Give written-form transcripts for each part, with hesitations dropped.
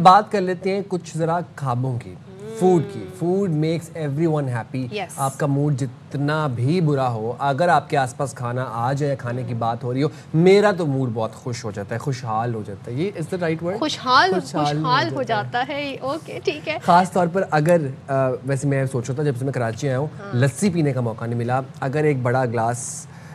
बात कर लेते हैं कुछ ज़रा ख्वाबों की, फूड की। Food makes everyone happy. आपका मूड जितना भी बुरा हो, अगर आपके आसपास खाना आ जाए, खाने की बात हो रही हो, मेरा तो मूड बहुत खुश हो जाता है, खुशहाल हो जाता है। ये इज द राइट वर्ड? खुशहाल हो जाता है। ओके, ठीक है। खास तौर पर अगर वैसे मैं सोच रहा था जब से मैं कराची आया हूँ, लस्सी पीने का मौका नहीं मिला। अगर एक बड़ा ग्लास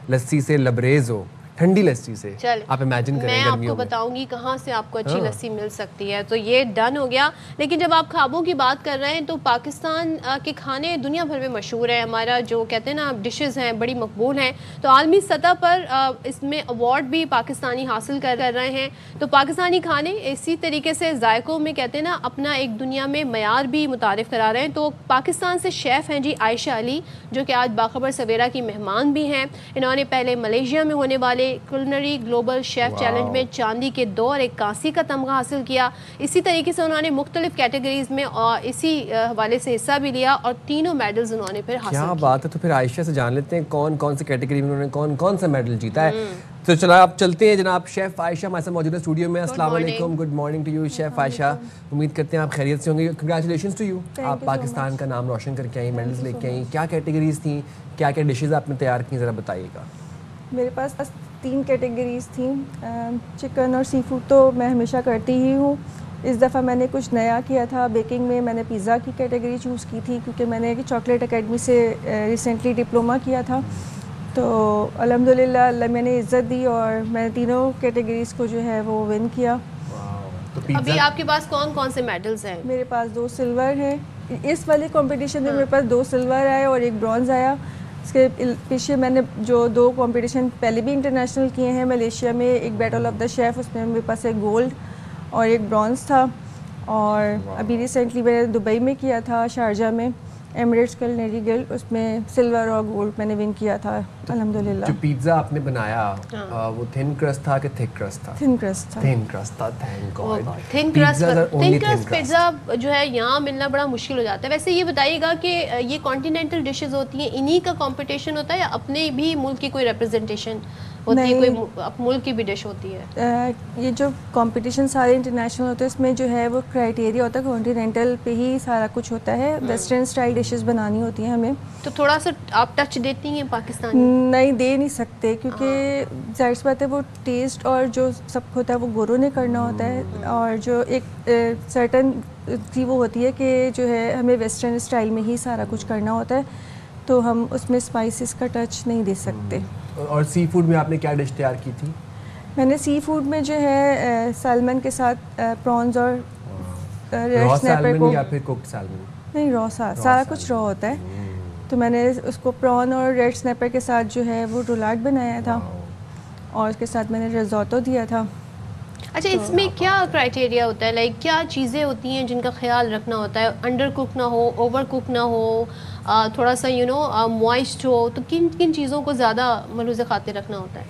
लस्सी से लबरेज हो, ठंडी लस्सी से, आप इमेजिन करें मैं आपको बताऊंगी कहाँ से आपको अच्छी लस्सी मिल सकती है। तो ये डन हो गया। लेकिन जब आप ख्वाबों की बात कर रहे हैं तो पाकिस्तान के खाने दुनिया भर में मशहूर है। हमारा जो कहते हैं ना डिशेस हैं बड़ी मकबूल हैं। तो आलमी सतह पर इसमें अवार्ड भी पाकिस्तानी हासिल कर रहे हैं। तो पाकिस्तानी खाने इसी तरीके से जायकों में कहते हैं ना अपना एक दुनिया में मयार भी मुतारिफ करा रहे हैं। तो पाकिस्तान से शेफ़ हैं जी आयशा अली, जो कि आज बाखबर सवेरा की मेहमान भी हैं। इन्होंने पहले मलेशिया में होने वाले कुलिनरी ग्लोबल शेफ चैलेंज में चांदी के 2 और 1 कांसी का तमगा हासिल किया। इसी तरीके से उन्होंने मुख्तलिफ कैटेगरीज में और इसी हवाले से हिस्सा भी लिया और 3 मेडल्स उन्होंने फिर हासिल किए। क्या बात है। तो फिर आयशा से जान लेते हैं कौन कौन सी कैटेगरी में उन्होंने कौन कौन सा मेडल जीता है। तो चलो आप चलते हैं। जनाब शेफ आयशा हमारे साथ मौजूद है स्टूडियो में। अस्सलाम वालेकुम, good morning to you chef Ayesha. उम्मीद करते हैं आप खैरियत से होंगे। कंग्रेचुलेशंस टू यू, आप पाकिस्तान का नाम रोशन करके आई, मेडल्स लेके आई। क्या कैटेगरीज थी, क्या क्या डिशेज आपने तैयार की, ज़रा बताइएगा। मेरे पास 3 कैटेगरीज थी। चिकन और सी फूड तो मैं हमेशा करती ही हूँ। इस दफ़ा मैंने कुछ नया किया था। बेकिंग में मैंने पिज़्ज़ा की कैटेगरी चूज़ की थी क्योंकि मैंने चॉकलेट एकेडमी से रिसेंटली डिप्लोमा किया था। तो अल्हम्दुलिल्लाह मैंने इज़्ज़त दी और मैंने तीनों कैटेगरीज़ को जो है वो विन किया। तो अभी आपके पास कौन कौन से मेडल्स हैं? मेरे पास 2 सिल्वर हैं। इस वाले कंपटीशन में मेरे पास 2 सिल्वर आए और 1 ब्रॉन्ज़ आया। इसके पीछे मैंने जो 2 कंपटीशन पहले भी इंटरनेशनल किए हैं मलेशिया में, एक बैटल ऑफ द शेफ़, उसमें मेरे पास एक गोल्ड और एक ब्रॉन्ज़ था। और अभी रिसेंटली मैंने दुबई में किया था, शारजा में एमिरेट्स कुलिनरी गिल्ड, उसमें सिल्वर और गोल्ड मैंने विन किया था अल्हम्दुलिल्लाह। जो पिज़्ज़ा आपने बनाया वो थिन क्रस्ट था कि थिक क्रस्ट था? थिन क्रस्ट था। थिन क्रस्ट था, thank God. Thin crust pizza जो है यहाँ मिलना बड़ा मुश्किल हो जाता है। वैसे ये बताइएगा कि ये कॉन्टिनेंटल डिशेस होती हैं, इन्हीं का कंपटीशन होता है या अपने भी मुल्क की कोई रिप्रेजेंटेशन होती है, कोई मुल्क की भी डिश होती है? ये जो कंपटीशन सारे इंटरनेशनल होते हैं, इसमें जो है वो क्राइटेरिया होता है कॉन्टिनेंटल पे ही सारा कुछ होता है। वेस्टर्न स्टाइल डिशेस बनानी होती हैं हमें। तो थोड़ा सा आप टच देती हैं पाकिस्तानी? नहीं, दे नहीं सकते क्योंकि जाहिर सी बात है वो टेस्ट और जो सब होता है वो गोरों ने करना होता है। और जो एक सर्टन सी वो होती है कि जो है हमें वेस्टर्न स्टाइल में ही सारा कुछ करना होता है, तो हम उसमें स्पाइसेस का टच नहीं दे सकते। और सी फूड में आपने क्या डिश तैयार की थी? मैंने सी फूड में जो है सैल्मन के साथ प्रॉन्स और रेड स्नैपर को, या फिर कुक्ड सैल्मन? नहीं, रॉ सारा कुछ रॉ होता है। तो मैंने उसको प्रॉन और रेड स्नैपर के साथ जो है वो रुलाट बनाया था और उसके साथ मैंने रिज़ोटो दिया था। अच्छा, इसमें क्या क्राइटेरिया होता है? लाइक क्या चीज़ें होती हैं जिनका ख्याल रखना होता है? अंडर कुक ना हो, ओवर कुक ना हो, थोड़ा सा मॉइस्ट हो, तो किन किन चीज़ों को ज़्यादा मलूज़ खातिर रखना होता है?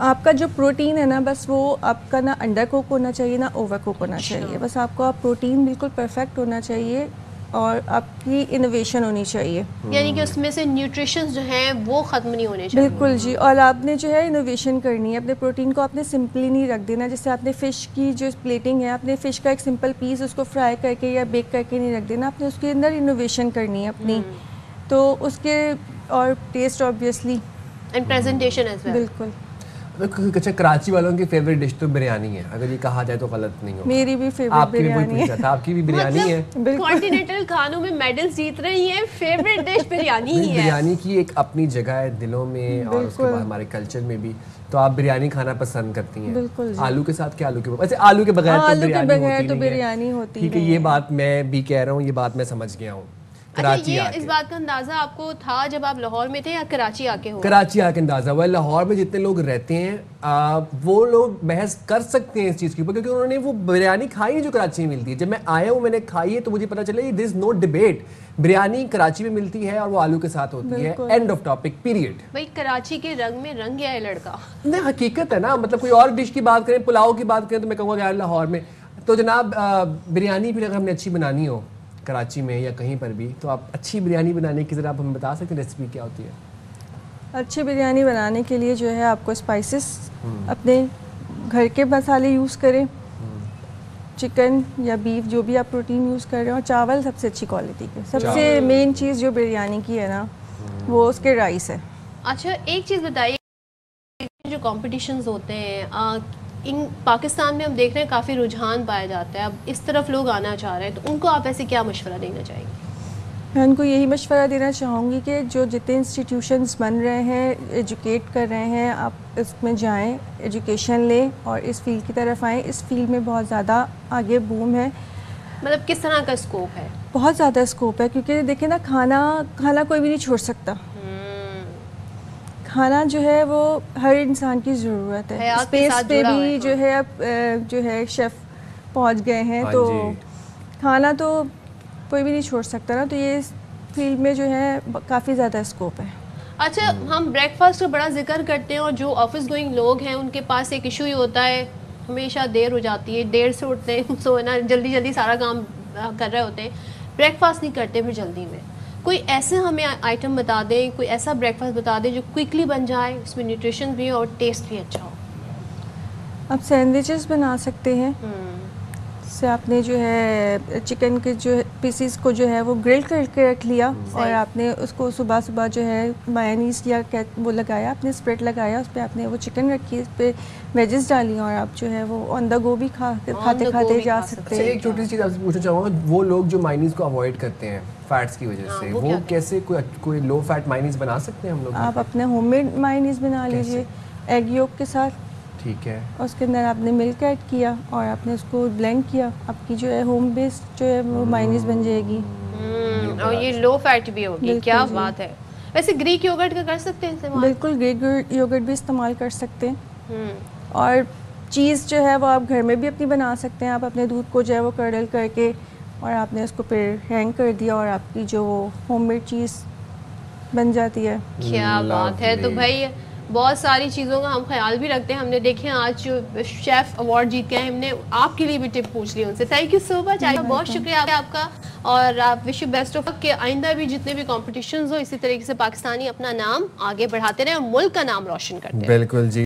आपका जो प्रोटीन है ना, बस वो आपका ना अंडर कुक होना चाहिए ना ओवर कुक होना चाहिए। बस आपको प्रोटीन बिल्कुल परफेक्ट होना चाहिए और आपकी इनोवेशन होनी चाहिए। यानी कि उसमें से न्यूट्रिशंस जो हैं वो ख़त्म नहीं होने चाहिए। बिल्कुल जी। और आपने जो है इनोवेशन करनी है। अपने प्रोटीन को आपने सिंपली नहीं रख देना। जैसे आपने फ़िश की जो प्लेटिंग है, आपने फ़िश का एक सिंपल पीस उसको फ्राई करके या बेक करके नहीं रख देना। आपने उसके अंदर इनोवेशन करनी है अपनी, तो उसके और taste obviously and presentation as well. बिल्कुल। अच्छा, कराची वालों की फेवरेट डिश तो बिरयानी है, अगर ये कहा जाए तो गलत नहीं होगा। मेरी भी फेवरेट बिरयानी है। आपकी भी बिरयानी है? कॉन्टिनेंटल खानों में मेडल्स जीत रही हैं, फेवरेट डिश बिरयानी ही है। बिरयानी की एक अपनी जगह है दिलों में और उसके बाद हमारे कल्चर में भी। तो आप बिरयानी खाना पसंद करती हैं? बिल्कुल। आलू के साथ क्या? आलू के वैसे आलू के बगैर तो बिरयानी होती है। ठीक है, ये बात मैं भी कह रहा हूँ, ये बात मैं समझ गया हूँ। अच्छा, ये इस बात का अंदाजा आपको था जब आप लाहौर में थे या कराची आके हो? कराची आके अंदाजा हुआ। लाहौर में जितने लोग रहते हैं वो लोग बहस कर सकते हैं इस चीज़ के ऊपर, क्योंकि उन्होंने वो बिरयानी खाई है जो कराची में मिलती है। जब मैं आया हूँ, मैंने खाई है, तो मुझे पता चला this no debate, biryani Karachi में मिलती है और वो आलू के साथ होती है। End of topic, period. भाई कराची के रंग में रंग गया है लड़का। नहीं, हकीकत है ना। मतलब कोई और डिश की बात करें, पुलाव की बात करें, तो मैं कहूँगा यार लाहौर में तो जनाब बिरयानी फिर अगर हमने अच्छी बनानी हो कराची में या कहीं पर भी, तो आप अच्छी बिरयानी बनाने की ज़रा आप हमें बता सकते हैं रेसिपी क्या होती है? अच्छी बिरयानी बनाने के लिए जो है आपको स्पाइसेस अपने घर के मसाले यूज़ करें। चिकन या बीफ जो भी आप प्रोटीन यूज़ कर रहे हो, और चावल सबसे अच्छी क्वालिटी के। सबसे मेन चीज़ जो बिरयानी की है ना, वो उसके राइस है। अच्छा, एक चीज़ बताइए, जो कॉम्पिटिशन्स होते हैं इन पाकिस्तान में हम देख रहे हैं काफ़ी रुझान पाया जाता है, अब इस तरफ लोग आना चाह रहे हैं, तो उनको आप ऐसे क्या मशवरा देना चाहेंगे? मैं उनको यही मशवरा देना चाहूँगी कि जो जितने इंस्टीट्यूशंस बन रहे हैं, एजुकेट कर रहे हैं, आप इसमें जाएं, एजुकेशन लें और इस फील्ड की तरफ आएँ। इस फील्ड में बहुत ज़्यादा आगे बूम है। मतलब किस तरह का स्कोप है? बहुत ज़्यादा स्कोप है, क्योंकि देखिए ना, खाना कोई भी नहीं छोड़ सकता। खाना जो है वो हर इंसान की ज़रूरत है। स्पेस पे भी जो है अब जो है शेफ़ पहुंच गए हैं, तो खाना तो कोई भी नहीं छोड़ सकता ना, तो ये इस फील्ड में जो है काफ़ी ज़्यादा स्कोप है। अच्छा, हम ब्रेकफास्ट का बड़ा जिक्र करते हैं और जो ऑफिस गोइंग लोग हैं उनके पास एक इशू ही होता है, हमेशा देर हो जाती है, देर से उठते हैं, सो ना जल्दी जल्दी सारा काम कर रहे होते हैं, ब्रेकफास्ट नहीं करते फिर जल्दी में। कोई ऐसे हमें आइटम बता दें, कोई ऐसा ब्रेकफास्ट बता दें जो क्विकली बन जाए, उसमें न्यूट्रिशन भी हो और टेस्ट भी अच्छा हो। आप सैंडविचेस बना सकते हैं। से आपने जो है चिकन के जो पीसीस को जो है वो ग्रिल करके रख लिया, और आपने उसको सुबह सुबह जो है मायोनीज या वो लगाया, आपने स्प्रेड लगाया, उस पर आपने वो चिकन रखी, उस पर वेजेस डाली, और आप जो है वो ऑन द गो भी खाते खाते जा सकते हैं। एक छोटी सी चीज़ आपसे पूछना चाहूँगा, वो लोग जो मायोनीज को अवॉइड करते हैं फैट्स की वजह से, वो कैसे कोई लो फैट मायोनीज बना सकते हैं हम लोग? आप अपने होममेड मायोनीज बना लीजिए एग योक के साथ। ठीक है। उसके अंदर आपने मिल्क ऐड किया और आपने उसको ब्लेंड किया, आपकी जो है होम बेस्ड जो है वो मायोनीज बन जाएगी। और ये लो फैट भी होगी। क्या बात है। वैसे ग्रीक योगर्ट का कर सकते हैं इस्तेमाल? बिल्कुल, ग्रीक योगर्ट भी इस्तेमाल कर सकते हैं। और चीज़ जो है वो आप घर में भी अपनी बना सकते हैं। आप अपने दूध को जो है वो कर्डल करके और आपने उसको फिर हैंग कर दिया और आपकी जो होममेड चीज़ बन जाती है। क्या बात है। तो भाई बहुत सारी चीज़ों का हम ख्याल भी रखते हैं। हमने देखे आज जो शेफ़ अवार्ड जीत के हैं, हमने आपके लिए भी टिप पूछ ली उनसे। थैंक यू सो मच, बहुत शुक्रिया आपका, और आप wish you best of luck कि आइंदा भी जितने भी कॉम्पिटिशन्स हो इसी तरीके से पाकिस्तानी अपना नाम आगे बढ़ाते रहे और मुल्क का नाम रोशन करते हैं। बिल्कुल जी।